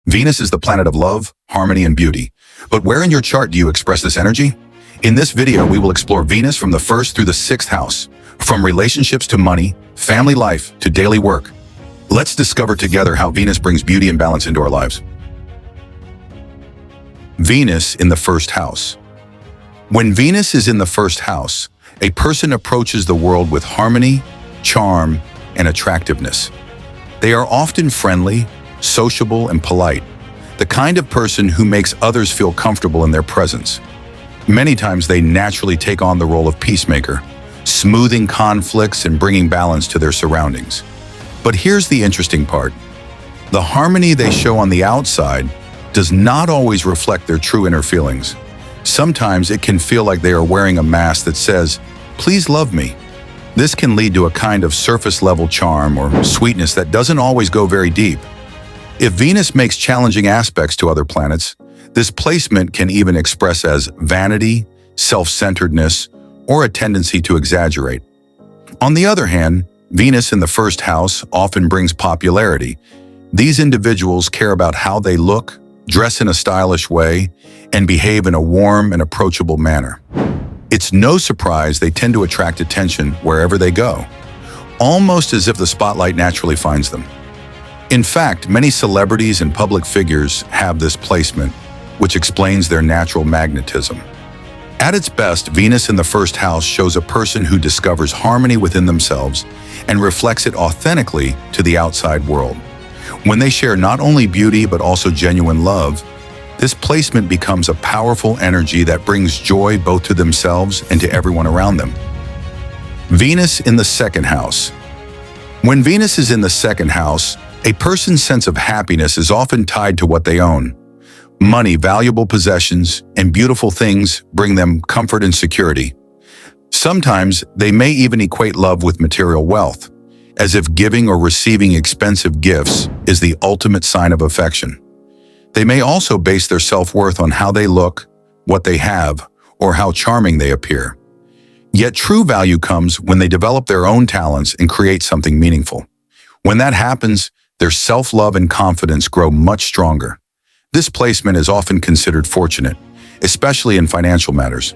Venus is the planet of love, harmony, and beauty. But where in your chart do you express this energy? In this video, we will explore Venus from the 1st through the 6th house, from relationships to money, family life, to daily work. Let's discover together how Venus brings beauty and balance into our lives. Venus in the 1st house. When Venus is in the 1st house, a person approaches the world with harmony, charm, and attractiveness. They are often friendly, sociable, and polite, the kind of person who makes others feel comfortable in their presence. Many times they naturally take on the role of peacemaker, smoothing conflicts and bringing balance to their surroundings. But here's the interesting part. The harmony they show on the outside does not always reflect their true inner feelings. Sometimes it can feel like they are wearing a mask that says, "Please love me." This can lead to a kind of surface-level charm or sweetness that doesn't always go very deep. If Venus makes challenging aspects to other planets, this placement can even express as vanity, self-centeredness, or a tendency to exaggerate. On the other hand, Venus in the 1st house often brings popularity. These individuals care about how they look, dress in a stylish way, and behave in a warm and approachable manner. It's no surprise they tend to attract attention wherever they go, almost as if the spotlight naturally finds them. In fact, many celebrities and public figures have this placement, which explains their natural magnetism. At its best, Venus in the 1st house shows a person who discovers harmony within themselves and reflects it authentically to the outside world. When they share not only beauty but also genuine love, this placement becomes a powerful energy that brings joy both to themselves and to everyone around them. Venus in the 2nd house. When Venus is in the 2nd house, a person's sense of happiness is often tied to what they own. Money, valuable possessions, and beautiful things bring them comfort and security. Sometimes they may even equate love with material wealth, as if giving or receiving expensive gifts is the ultimate sign of affection. They may also base their self-worth on how they look, what they have, or how charming they appear. Yet true value comes when they develop their own talents and create something meaningful. When that happens, their self-love and confidence grow much stronger. This placement is often considered fortunate, especially in financial matters.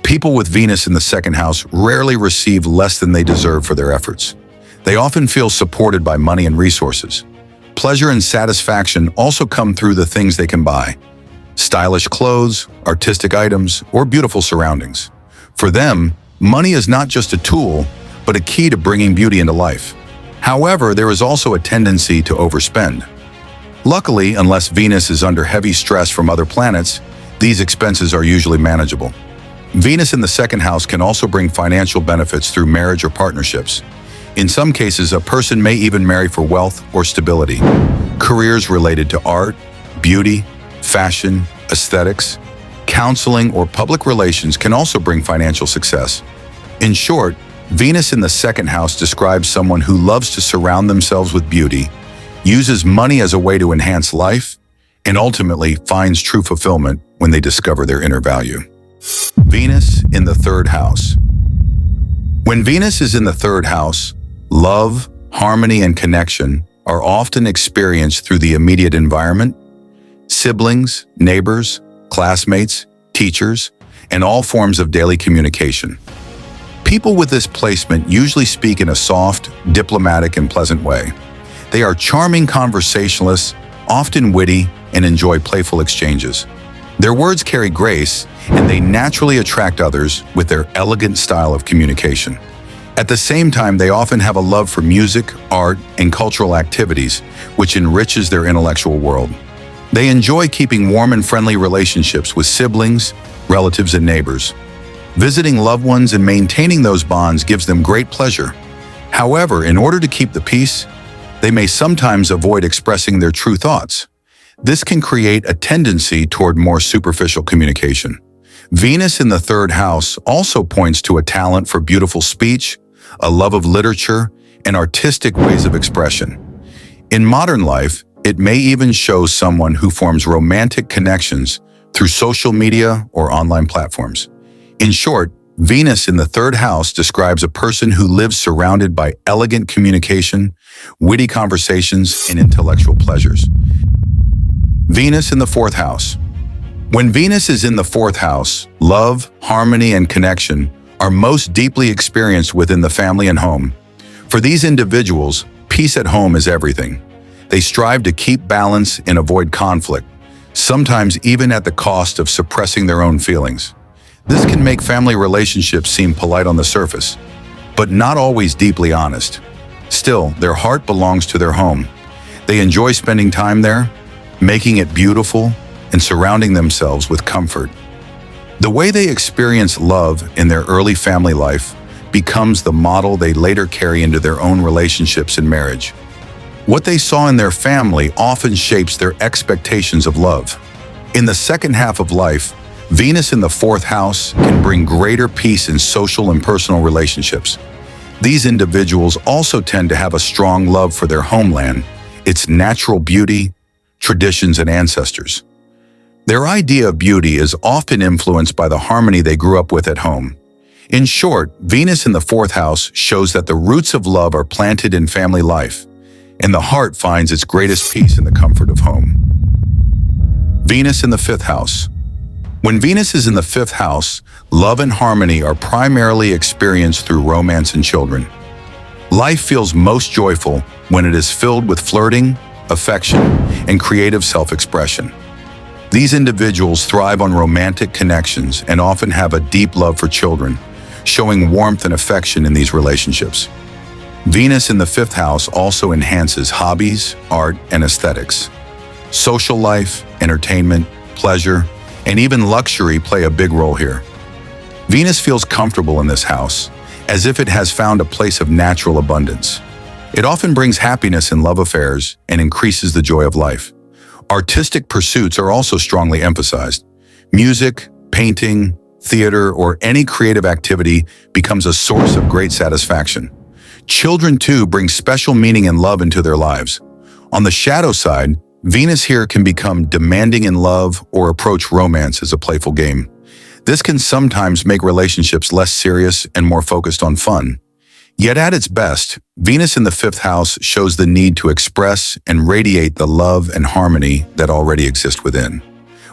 People with Venus in the 2nd house rarely receive less than they deserve for their efforts. They often feel supported by money and resources. Pleasure and satisfaction also come through the things they can buy: stylish clothes, artistic items, or beautiful surroundings. For them, money is not just a tool, but a key to bringing beauty into life. However, there is also a tendency to overspend. Luckily, unless Venus is under heavy stress from other planets, these expenses are usually manageable. Venus in the 2nd house can also bring financial benefits through marriage or partnerships. In some cases, a person may even marry for wealth or stability. Careers related to art, beauty, fashion, aesthetics, counseling, or public relations can also bring financial success. In short, Venus in the 2nd house describes someone who loves to surround themselves with beauty, uses money as a way to enhance life, and ultimately finds true fulfillment when they discover their inner value. Venus in the 3rd house. When Venus is in the 3rd house, love, harmony, and connection are often experienced through the immediate environment: siblings, neighbors, classmates, teachers, and all forms of daily communication. People with this placement usually speak in a soft, diplomatic, and pleasant way. They are charming conversationalists, often witty, and enjoy playful exchanges. Their words carry grace, and they naturally attract others with their elegant style of communication. At the same time, they often have a love for music, art, and cultural activities, which enriches their intellectual world. They enjoy keeping warm and friendly relationships with siblings, relatives, and neighbors. Visiting loved ones and maintaining those bonds gives them great pleasure. However, in order to keep the peace, they may sometimes avoid expressing their true thoughts. This can create a tendency toward more superficial communication. Venus in the 3rd house also points to a talent for beautiful speech, a love of literature, and artistic ways of expression. In modern life, it may even show someone who forms romantic connections through social media or online platforms. In short, Venus in the 3rd house describes a person who lives surrounded by elegant communication, witty conversations, and intellectual pleasures. Venus in the fourth house. When Venus is in the fourth house, love, harmony, and connection are most deeply experienced within the family and home. For these individuals, peace at home is everything. They strive to keep balance and avoid conflict, sometimes even at the cost of suppressing their own feelings. This can make family relationships seem polite on the surface, but not always deeply honest. Still, their heart belongs to their home. They enjoy spending time there, making it beautiful, and surrounding themselves with comfort. The way they experience love in their early family life becomes the model they later carry into their own relationships and marriage. What they saw in their family often shapes their expectations of love. In the second half of life, Venus in the fourth house can bring greater peace in social and personal relationships. These individuals also tend to have a strong love for their homeland, its natural beauty, traditions, and ancestors. Their idea of beauty is often influenced by the harmony they grew up with at home. In short, Venus in the fourth house shows that the roots of love are planted in family life, and the heart finds its greatest peace in the comfort of home. Venus in the fifth house. When Venus is in the fifth house, love and harmony are primarily experienced through romance and children. Life feels most joyful when it is filled with flirting, affection, and creative self-expression. These individuals thrive on romantic connections and often have a deep love for children, showing warmth and affection in these relationships. Venus in the fifth house also enhances hobbies, art, and aesthetics. Social life, entertainment, pleasure, and even luxury play a big role here. Venus feels comfortable in this house, as if it has found a place of natural abundance. It often brings happiness in love affairs and increases the joy of life. Artistic pursuits are also strongly emphasized. Music, painting, theater, or any creative activity becomes a source of great satisfaction. Children, too, bring special meaning and love into their lives. On the shadow side, Venus here can become demanding in love or approach romance as a playful game. This can sometimes make relationships less serious and more focused on fun. Yet at its best, Venus in the fifth house shows the need to express and radiate the love and harmony that already exist within.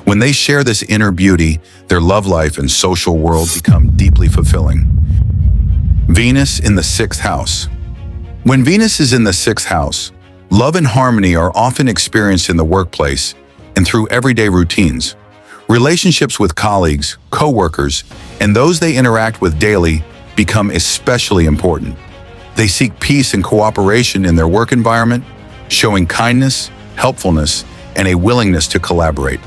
When they share this inner beauty, their love life and social world become deeply fulfilling. Venus in the sixth house. When Venus is in the sixth house, love and harmony are often experienced in the workplace and through everyday routines. Relationships with colleagues, co-workers, and those they interact with daily become especially important. They seek peace and cooperation in their work environment, showing kindness, helpfulness, and a willingness to collaborate.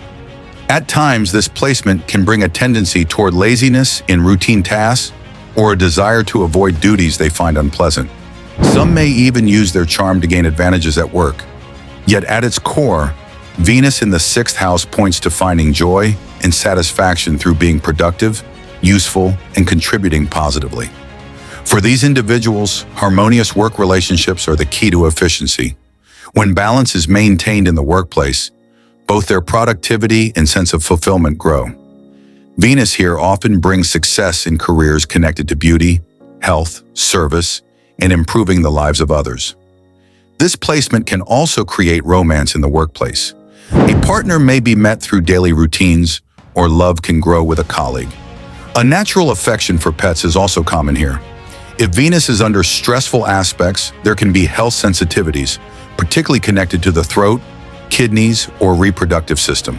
At times, this placement can bring a tendency toward laziness in routine tasks or a desire to avoid duties they find unpleasant. Some may even use their charm to gain advantages at work. Yet at its core, Venus in the sixth house points to finding joy and satisfaction through being productive, useful, and contributing positively. For these individuals, harmonious work relationships are the key to efficiency. When balance is maintained in the workplace, both their productivity and sense of fulfillment grow. Venus here often brings success in careers connected to beauty, health, service, and improving the lives of others. This placement can also create romance in the workplace. A partner may be met through daily routines, or love can grow with a colleague. A natural affection for pets is also common here. If Venus is under stressful aspects, there can be health sensitivities, particularly connected to the throat, kidneys, or reproductive system.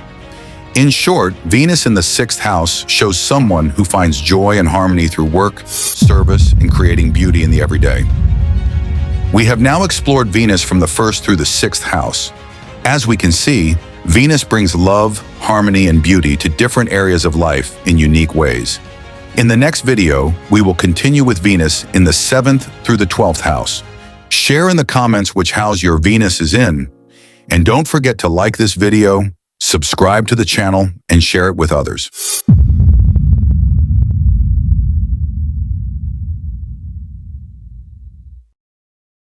In short, Venus in the sixth house shows someone who finds joy and harmony through work, service, and creating beauty in the everyday. We have now explored Venus from the first through the sixth house. As we can see, Venus brings love, harmony, and beauty to different areas of life in unique ways. In the next video, we will continue with Venus in the 7th through the 12th house. Share in the comments which house your Venus is in, and don't forget to like this video, subscribe to the channel, and share it with others.